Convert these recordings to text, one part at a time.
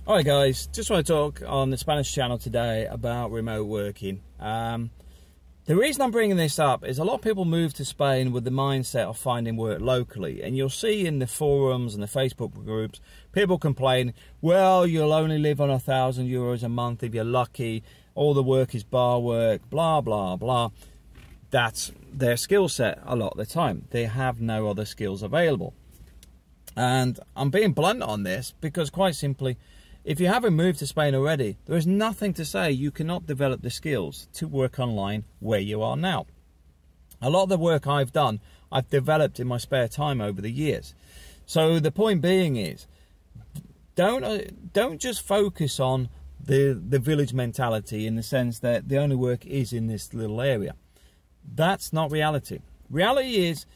Alright guys, just want to talk on the Spanish channel today about remote working. The reason I'm bringing this up is a lot of people move to Spain with the mindset of finding work locally, and you'll see in the forums and the Facebook groups people complain, well, you'll only live on €1,000 a month if you're lucky, all the work is bar work, blah blah blah. That's their skill set a lot of the time. They have no other skills available. And I'm being blunt on this because, quite simply, if you haven't moved to Spain already, there is nothing to say you cannot develop the skills to work online where you are now. A lot of the work I've done, I've developed in my spare time over the years. So the point being is, don't just focus on the village mentality in the sense that the only work is in this little area. That's not reality. Reality is,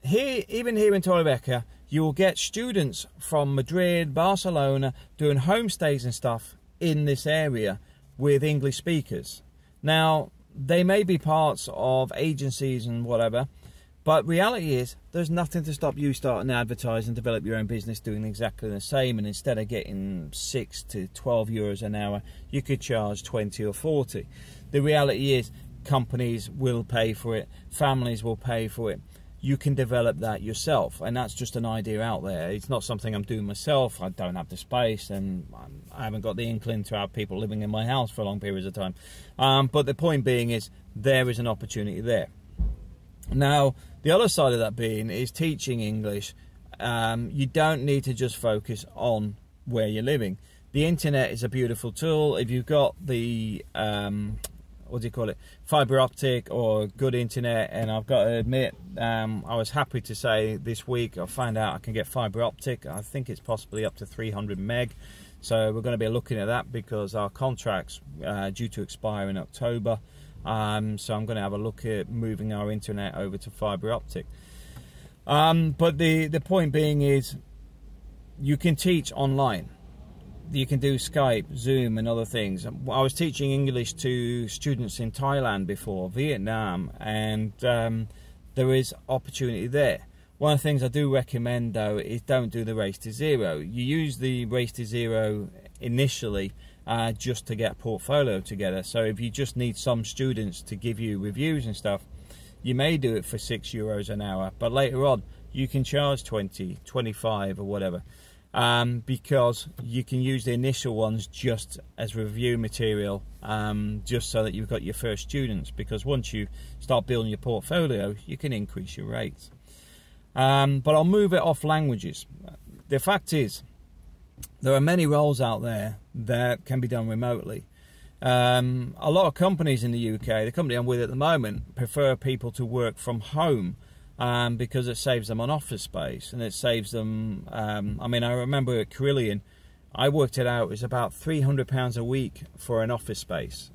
even here in Torrevieja, you will get students from Madrid, Barcelona, doing homestays and stuff in this area with English speakers. Now, they may be parts of agencies and whatever, but reality is, there's nothing to stop you starting to advertise and develop your own business doing exactly the same, and instead of getting 6 to 12 euros an hour, you could charge 20 or 40. The reality is, companies will pay for it, families will pay for it. You can develop that yourself, and that's just an idea out there. It's not something I'm doing myself. I don't have the space, and I haven't got the inkling to have people living in my house for long periods of time. But the point being is, there is an opportunity there. Now, the other side of that being is teaching English. You don't need to just focus on where you're living. The internet is a beautiful tool. If you've got the what do you call it, fiber optic or good internet, and I've got to admit, I was happy to say this week I found out I can get fiber optic. I think it's possibly up to 300 meg, so we're going to be looking at that because our contract's due to expire in October, so I'm going to have a look at moving our internet over to fiber optic. But the point being is, you can teach online. You can do Skype, Zoom and other things. I was teaching English to students in Thailand before, Vietnam, and there is opportunity there. One of the things I do recommend though is don't do the race to zero. You use the race to zero initially just to get a portfolio together. So if you just need some students to give you reviews and stuff, you may do it for €6 an hour, but later on you can charge 20, 25 or whatever. Because you can use the initial ones just as review material, just so that you've got your first students, because once you start building your portfolio, you can increase your rates. But I'll move it off languages. The fact is, there are many roles out there that can be done remotely. A lot of companies in the UK, the company I'm with at the moment, prefer people to work from home, because it saves them on office space, and it saves them, I mean, I remember at Carillion, I worked it out, it's about £300 a week for an office space,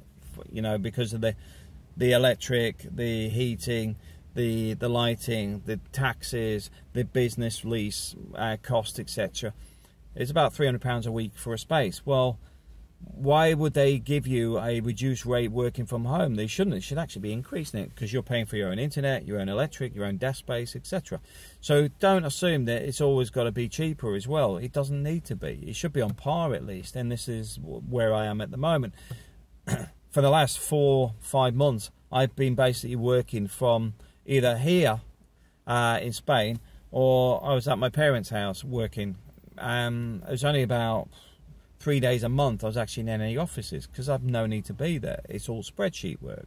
you know, because of the electric, the heating, the lighting, the taxes, the business lease cost, etc. It's about £300 a week for a space. Well, why would they give you a reduced rate working from home? They shouldn't. It should actually be increasing it, because you're paying for your own internet, your own electric, your own desk space, etc. So don't assume that it's always got to be cheaper as well. It doesn't need to be. It should be on par at least, and this is where I am at the moment. For the last 4-5 months, I've been basically working from either here in Spain, or I was at my parents' house working. It was only about 3 days a month I was actually in any offices, because I've no need to be there. It's all spreadsheet work.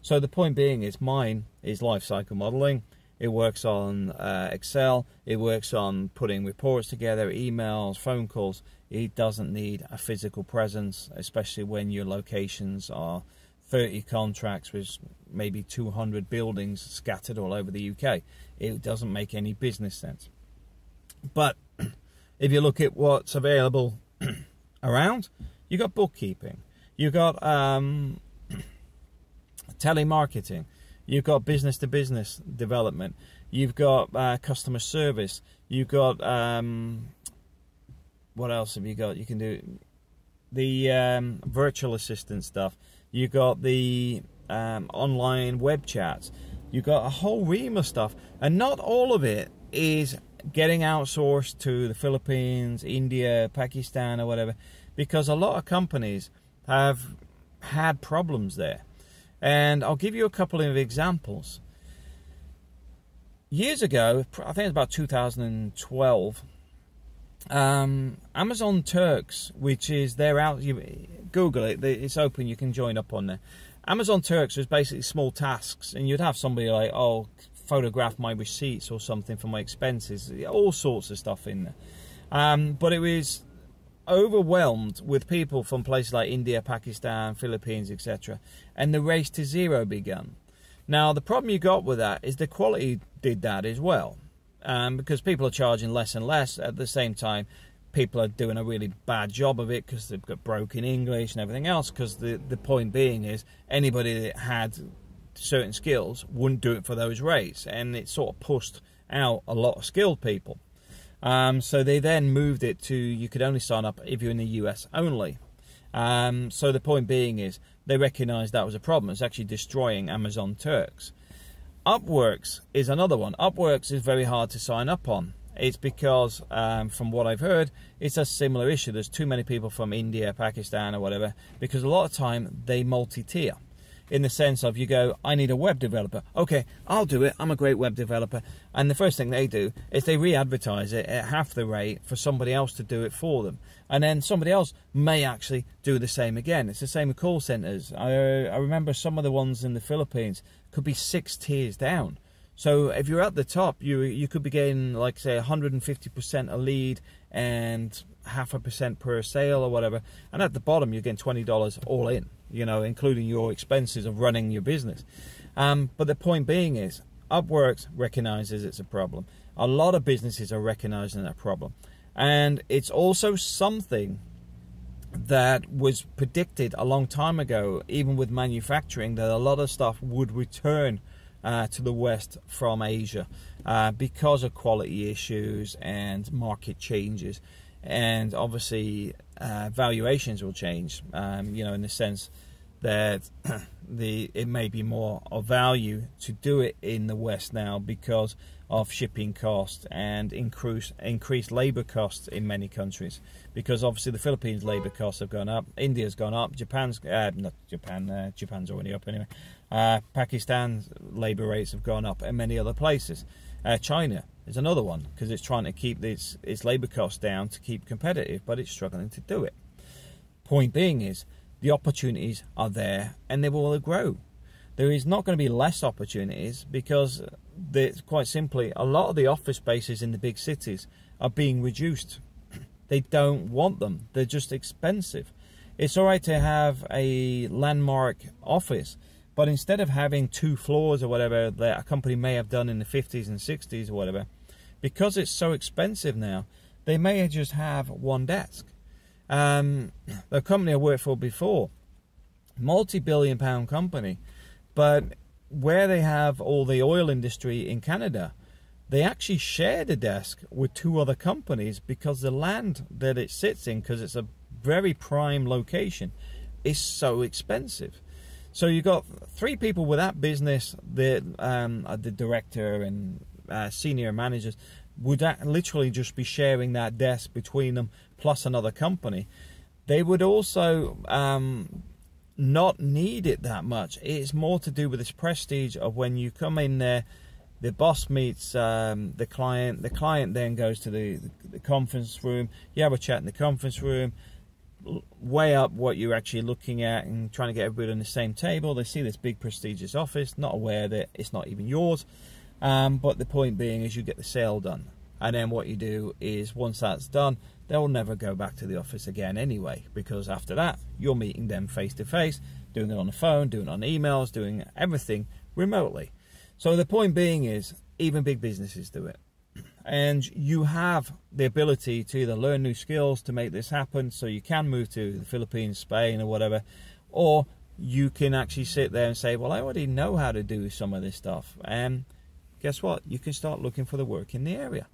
So the point being is, mine is life cycle modeling. It works on Excel. It works on putting reports together, emails, phone calls. It doesn't need a physical presence, especially when your locations are 30 contracts with maybe 200 buildings scattered all over the UK. It doesn't make any business sense. But if you look at what's available around, you got bookkeeping, you got telemarketing, you've got business to business development, you've got customer service, you've got what else have you got? You can do the virtual assistant stuff, you've got the online web chats, you've got a whole ream of stuff, and not all of it is getting outsourced to the Philippines, India, Pakistan, or whatever, because a lot of companies have had problems there. And I'll give you a couple of examples. Years ago, I think it was about 2012, Amazon Turks, which is Google it, it's open, you can join up on there. Amazon Turks was basically small tasks, and you'd have somebody like, oh, photograph my receipts or something for my expenses, all sorts of stuff in there. But it was overwhelmed with people from places like India, Pakistan, Philippines, etc. And the race to zero began. Now, the problem you got with that is the quality did that as well. Because people are charging less and less. At the same time, people are doing a really bad job of it because they've got broken English and everything else. Because the point being is, anybody that had certain skills wouldn't do it for those rates, and it sort of pushed out a lot of skilled people. So they then moved it to you could only sign up if you're in the US only. So the point being is they recognized that was a problem. It's actually destroying Amazon Turks. Upworks is another one. Upworks is very hard to sign up on. It's because, from what I've heard, it's a similar issue. There's too many people from India, Pakistan, or whatever, because a lot of time they multi-tier. In the sense of, you go, I need a web developer. Okay, I'll do it. I'm a great web developer. And the first thing they do is they re-advertise it at half the rate for somebody else to do it for them. And then somebody else may actually do the same again. It's the same with call centers. I remember some of the ones in the Philippines could be 6 tiers down. So if you're at the top, you could be getting, like, say, 150% a lead and 0.5% per sale or whatever. And at the bottom, you're getting $20 all in, you know, including your expenses of running your business. But the point being is, Upworks recognizes it's a problem. A lot of businesses are recognizing that problem. And it's also something that was predicted a long time ago, even with manufacturing, that a lot of stuff would return to the West from Asia because of quality issues and market changes. And obviously valuations will change, you know, in the sense that it may be more of value to do it in the West now because of shipping costs and increased labor costs in many countries. Because obviously the Philippines labor costs have gone up, India's gone up, Japan's already up anyway. Pakistan's labor rates have gone up, and many other places. China is another one, because it's trying to keep its labor costs down to keep competitive, but it's struggling to do it. Point being is, the opportunities are there, and they will grow. There is not going to be less opportunities, because quite simply, a lot of the office spaces in the big cities are being reduced. They don't want them. They're just expensive. It's all right to have a landmark office, but instead of having 2 floors or whatever that a company may have done in the 50s and 60s or whatever, because it's so expensive now, they may just have 1 desk. The company I worked for before, multi-billion pound company, but where they have all the oil industry in Canada, they actually shared a desk with 2 other companies because the land that it sits in, because it's a very prime location, is so expensive. So you got 3 people with that business, the director and senior managers would literally just be sharing that desk between them, plus another company. They would also not need it that much. It's more to do with this prestige of when you come in there, the boss meets the client then goes to the conference room, you have a chat in the conference room, weigh up what you're actually looking at and trying to get everybody on the same table. They see this big prestigious office, not aware that it's not even yours, but the point being is you get the sale done. And then what you do is, once that's done, they'll never go back to the office again anyway, because after that you're meeting them face to face, doing it on the phone, doing it on emails, doing everything remotely. So the point being is, even big businesses do it. And you have the ability to either learn new skills to make this happen, so you can move to the Philippines, Spain or whatever, or you can actually sit there and say, well, I already know how to do some of this stuff. And guess what? You can start looking for the work in the area.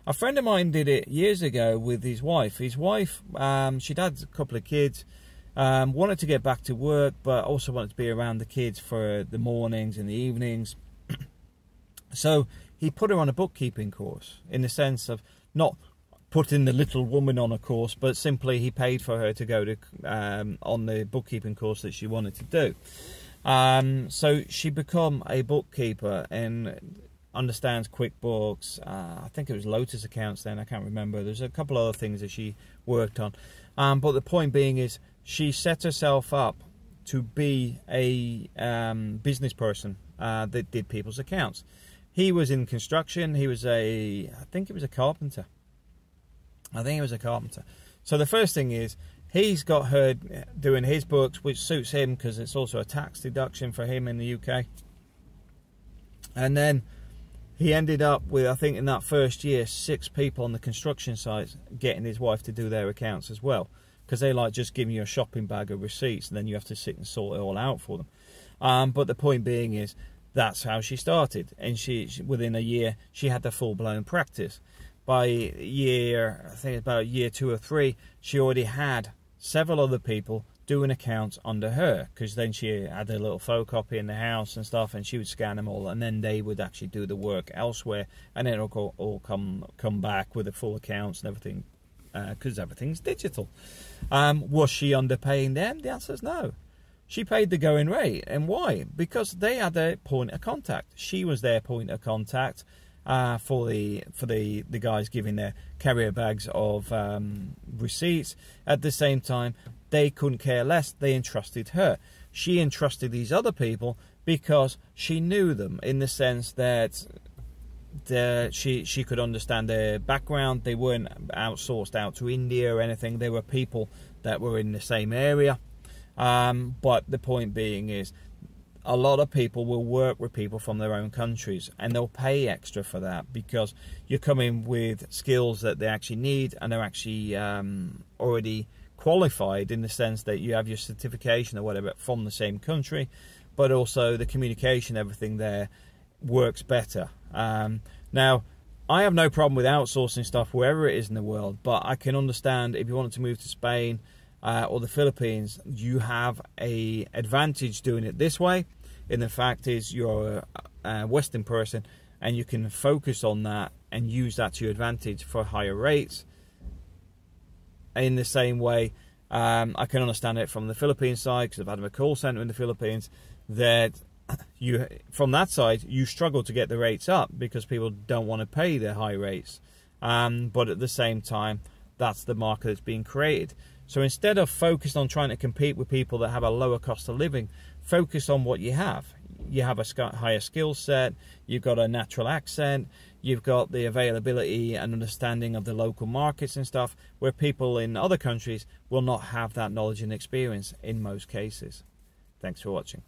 A friend of mine did it years ago with his wife. His wife, she'd had a couple of kids, wanted to get back to work, but also wanted to be around the kids for the mornings and the evenings. So he put her on a bookkeeping course, in the sense of not putting the little woman on a course, but simply he paid for her to go to on the bookkeeping course that she wanted to do. So she become a bookkeeper and understands QuickBooks. I think it was Lotus accounts then, I can't remember. There's a couple other things that she worked on. But the point being is she set herself up to be a business person that did people's accounts. He was in construction. He was I think he was a carpenter. So the first thing is, he's got her doing his books, which suits him because it's also a tax deduction for him in the UK. And then he ended up with, I think in that first year, 6 people on the construction site getting his wife to do their accounts as well. Because they like just giving you a shopping bag of receipts and then you have to sit and sort it all out for them. But the point being is, that's how she started. And she within a year, she had the full-blown practice. By year, I think about year 2 or 3, she already had several other people doing accounts under her, because then she had a little photocopy in the house and stuff, and she would scan them all, and then they would actually do the work elsewhere, and then it'll all come back with the full accounts and everything, because everything's digital. Was she underpaying them? The answer is no. She paid the going rate. And why? Because they had a point of contact. She was their point of contact for the guys giving their carrier bags of receipts. At the same time, they couldn't care less. They entrusted her. She entrusted these other people because she knew them, in the sense that she could understand their background. They weren't outsourced out to India or anything. They were people that were in the same area. But the point being is, a lot of people will work with people from their own countries, and they'll pay extra for that because you're coming with skills that they actually need, and they're actually already qualified, in the sense that you have your certification or whatever from the same country, but also the communication, everything there works better. Now, I have no problem with outsourcing stuff wherever it is in the world, but I can understand if you wanted to move to Spain or the Philippines, you have a advantage doing it this way. And the fact is, you're a Western person, and you can focus on that and use that to your advantage for higher rates. In the same way, I can understand it from the Philippine side, because I've had a call center in the Philippines, that from that side you struggle to get the rates up because people don't want to pay their high rates. But at the same time, that's the market that's being created. So instead of focused on trying to compete with people that have a lower cost of living, focus on what you have. You have a higher skill set, you've got a natural accent, you've got the availability and understanding of the local markets and stuff, where people in other countries will not have that knowledge and experience in most cases. Thanks for watching.